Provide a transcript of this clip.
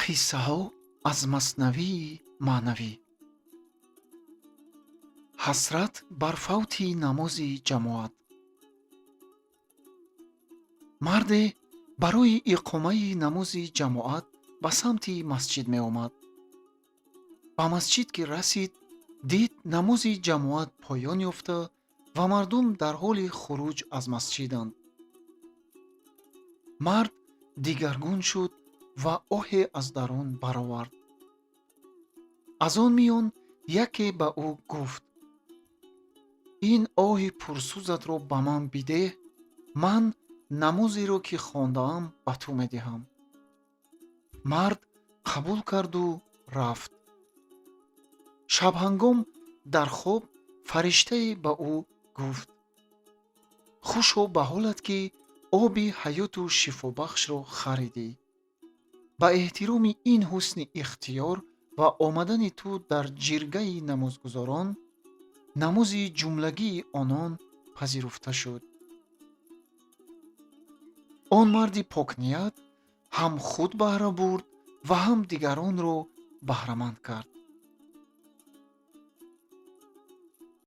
қиссаҳо аз маснавии маънавӣ. ҳасрат бар фавти намози ҷамоат. марде барои иқомаи намози ҷамоат ба самти масҷид меомад. ба масҷид ки расид, дид намози ҷамоат поён ёфта ва мардум дар ҳоли хуруҷ аз масҷиданд. мард дигаргун шуд ва оҳе аз дарун баровард. аз он миён яке ба ӯ гуфт: ин оҳи пурсӯзатро ба ман бидеҳ, ман намозеро ки хондаам ба ту медиҳам. мард қабул карду рафт. шабҳангом дар хоб фариштае ба ӯ гуфт: хушо ба ҳолат ки оби ҳаёту шифобахшро харидӣ. ба эҳтироми ин ҳусни ихтиёр ва омадани ту дар ҷиргаи намозгузорон, намози ҷумлагии онон пазируфта шуд. он марди покният ҳам худ баҳра бурд ва ҳам дигаронро баҳраманд кард.